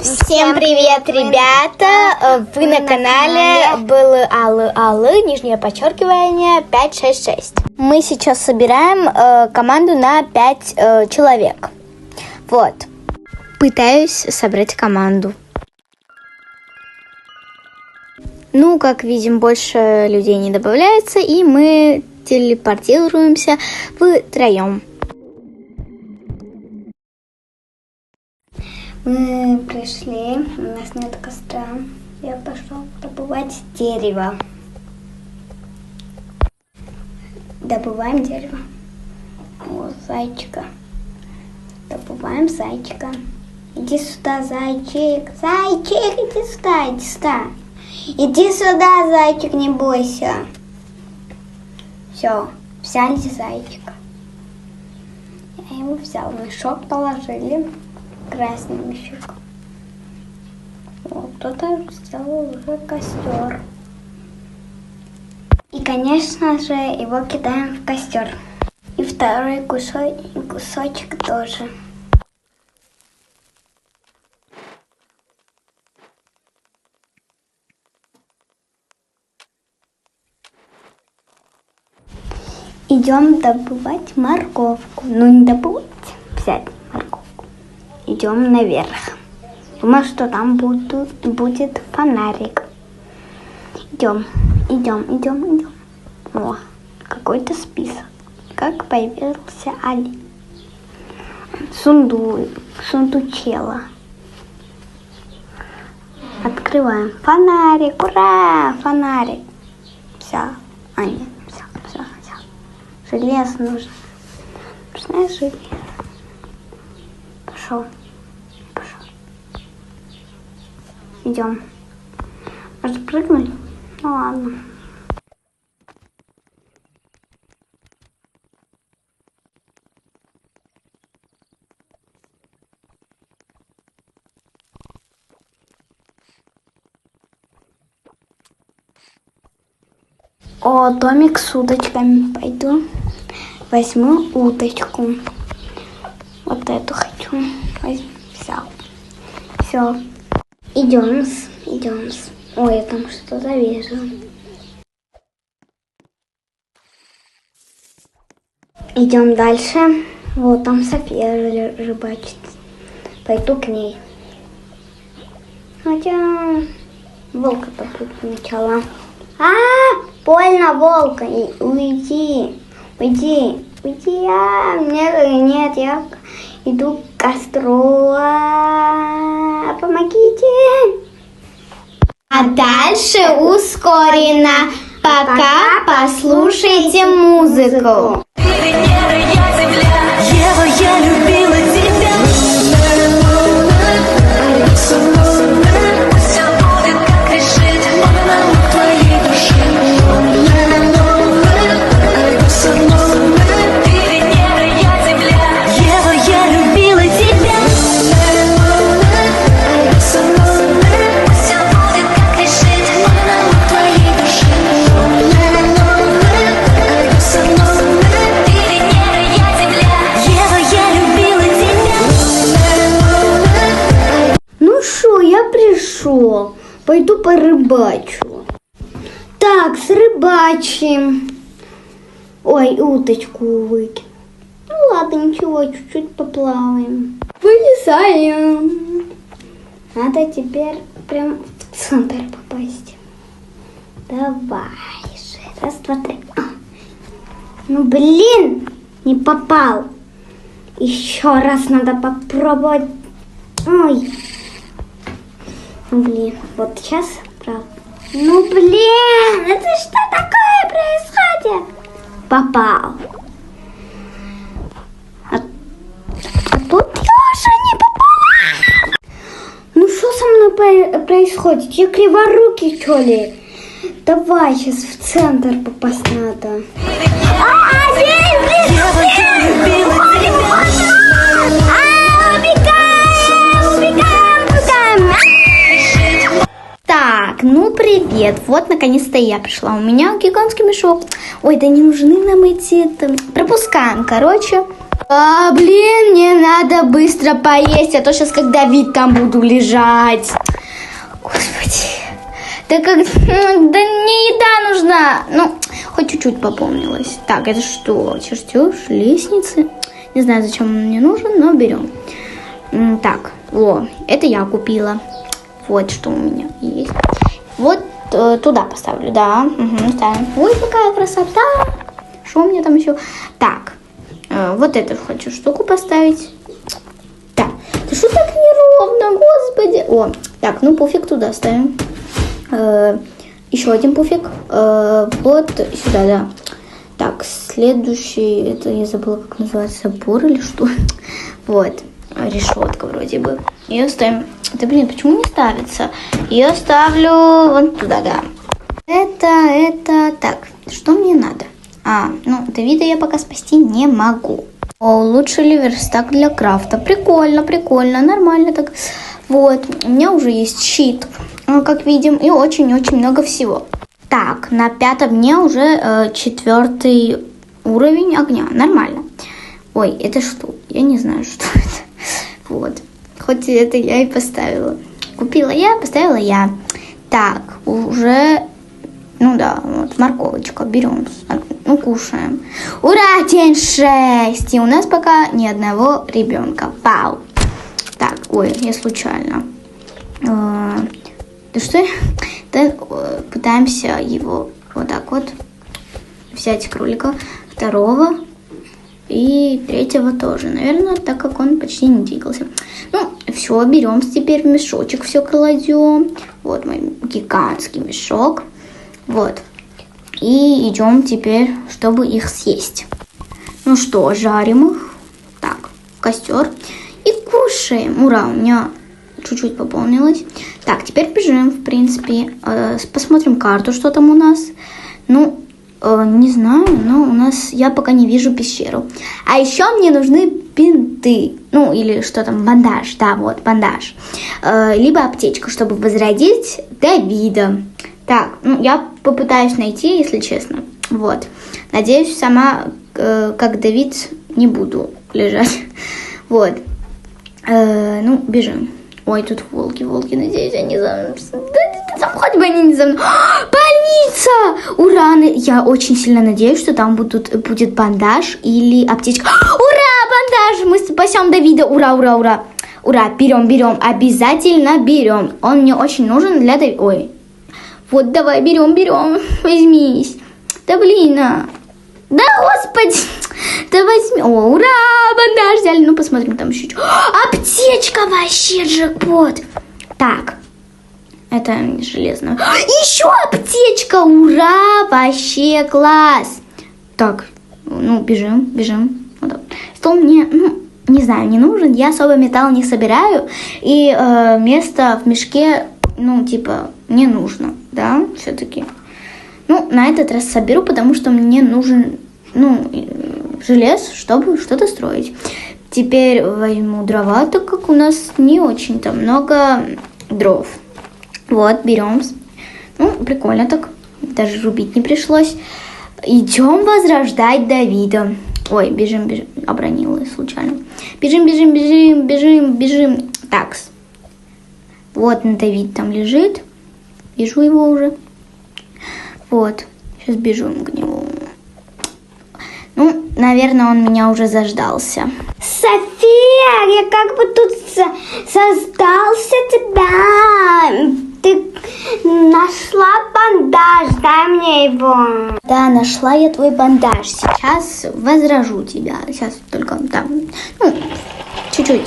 Всем привет, ребята! Вы на канале Было Аллы, нижнее подчеркивание 566. Мы сейчас собираем команду на 5 человек. Вот. Пытаюсь собрать команду. Ну, как видим, больше людей не добавляется, и мы телепортируемся втроем. Мы пришли, у нас нет костра. Я пошел добывать дерево. Добываем дерево. О, зайчика. Добываем зайчика. Иди сюда, зайчик. Зайчик, иди сюда, иди сюда. Иди сюда, зайчик, не бойся. Все, взяли зайчика. Я его взял, в мешок положили. Красный мешок. Вот, кто-то сделал уже костер. И, конечно же, его кидаем в костер. И второй кусочек тоже. Идем добывать морковку. Ну, не добывать, взять морковку. Идем наверх. Думаю, что там будет фонарик. Идем. О, какой-то список. Как появился олень. Сундучела. Открываем. Фонарик, ура! Фонарик. Все. Нет, все. Железо нужно. Нужно железо. Пошел. Идем. Может прыгнуть? Ну ладно. О, домик с удочками. Пойду возьму удочку. Вот эту хочу. Взял. Все. Идем. Ой, я там что-то вижу. Идем дальше. Вот там София рыбачит. Пойду к ней. Хотя волка-то будет сначала. Больно, волка. Уйди. Нет, я иду к костру. Помогите. А дальше ускорено. Пока послушайте музыку. Ева, я любила тебя. Пусть все будет, как решит монолог твоей души. Ты Венера, я Земля. Ева, я любила тебя. Пусть все будет, как решит монолог твоей души. Ты Венера, я Земля. Ева, я любила тебя. Ну что, я пришел. Пойду порыбачу. Так, срыбачим. Ой, уточку выкину. Ну ладно, ничего, чуть-чуть поплаваем. Вылезаем. Надо теперь прям в центр попасть. Давай же. Раз, два, три. Ну блин, не попал. Еще раз надо попробовать. Ой. Ну блин, вот сейчас, правда. Ну блин, это что такое происходит? Попал. А тут я уже не попала. Ну что со мной происходит? Я криворукий, что ли? Давай, сейчас в центр попасть надо. Так, ну привет. Вот наконец-то я пришла. У меня гигантский мешок. Ой, да не нужны нам эти... Пропускаем, короче. Блин, мне надо быстро поесть, а то сейчас, когда вид там буду лежать. Господи. Да как... Да не еда нужна. Ну, хоть чуть-чуть попомнилось. Так, это что? Чертеж лестницы. Не знаю, зачем он мне нужен, но берем. Так, это я купила. Вот что у меня есть. Вот туда поставлю, да. Угу, ставим. Ой, какая красота. Что у меня там еще? Так, вот эту хочу штуку поставить. Так, да что так неровно, господи. Так, ну пуфик туда ставим. Еще один пуфик. Вот сюда, да. Так, следующий, это я забыла, как называется, забор или что. Вот, решетка вроде бы. Ее ставим. Да блин, почему не ставится? Ее ставлю вот туда, да. Это, так, что мне надо? Ну, Давида я пока спасти не могу. Улучшили верстак для крафта. Прикольно, нормально так. Вот, у меня уже есть щит, как видим, и очень-очень много всего. Так, на 5 дне уже 4 уровень огня. Нормально. Ой, это что? Я не знаю, что это. Вот. Хоть это я и поставила. Купила я, поставила я. Так, уже... Ну да, вот морковочка. Берем. Ну, кушаем. Ура, день 6! И у нас пока ни одного ребенка. Вау! Так, ой, я случайно. Да что? Да, пытаемся его вот так вот взять кролика. 2 и 3 тоже. Наверное, так как он почти не двигался. Ну, все, берем теперь в мешочек, все кладем. Вот мой гигантский мешок. Вот. И идем теперь, чтобы их съесть. Ну что, жарим их. Так, в костер. И кушаем. Ура, у меня чуть-чуть пополнилось. Так, теперь бежим, в принципе. Посмотрим карту, что там у нас. Ну, не знаю, но у нас... Я пока не вижу пещеру. А еще мне нужны бинты. Ну, или что там, бандаж. Да, вот, бандаж. Либо аптечка, чтобы возродить Давида. Так, ну, я попытаюсь найти, если честно. Вот. Надеюсь, сама, как Давид, не буду лежать. Вот. Ну, бежим. Ой, тут волки, надеюсь, они за мной. Да, хоть бы они не за мной. Больница! Ура! Я очень сильно надеюсь, что там будет бандаж или аптечка. Ура, бандаж! Мы спасем Давида. Ура! Ура, берем, обязательно берем. Он мне очень нужен для Давида. Ой. Вот, давай, берем, возьмись. Да блин, да господи, да возьми. Ура, бандаж взяли. Ну, посмотрим там еще. Аптечка вообще джекпот. Так, это железно. Еще аптечка, ура, вообще класс. Так, ну, бежим. Вот. Стол мне, ну, не знаю, не нужен. Я особо металл не собираю. И место в мешке, ну, типа, не нужно. Да, все-таки. Ну, на этот раз соберу, потому что мне нужен, ну, желез, чтобы что-то строить. Теперь возьму дрова, так как у нас не очень-то много дров. Вот, берем. Ну, прикольно так. Даже рубить не пришлось. Идем возрождать Давида. Ой, бежим. Обронила случайно. Бежим. Так. Вот Давид там лежит. Вижу его уже. Вот. Сейчас бежим к нему. Ну, наверное, он меня уже заждался. София, я как бы тут создался тебя. Ты нашла бандаж, дай мне его. Да, нашла я твой бандаж. Сейчас возражу тебя. Сейчас только там, ну, чуть-чуть.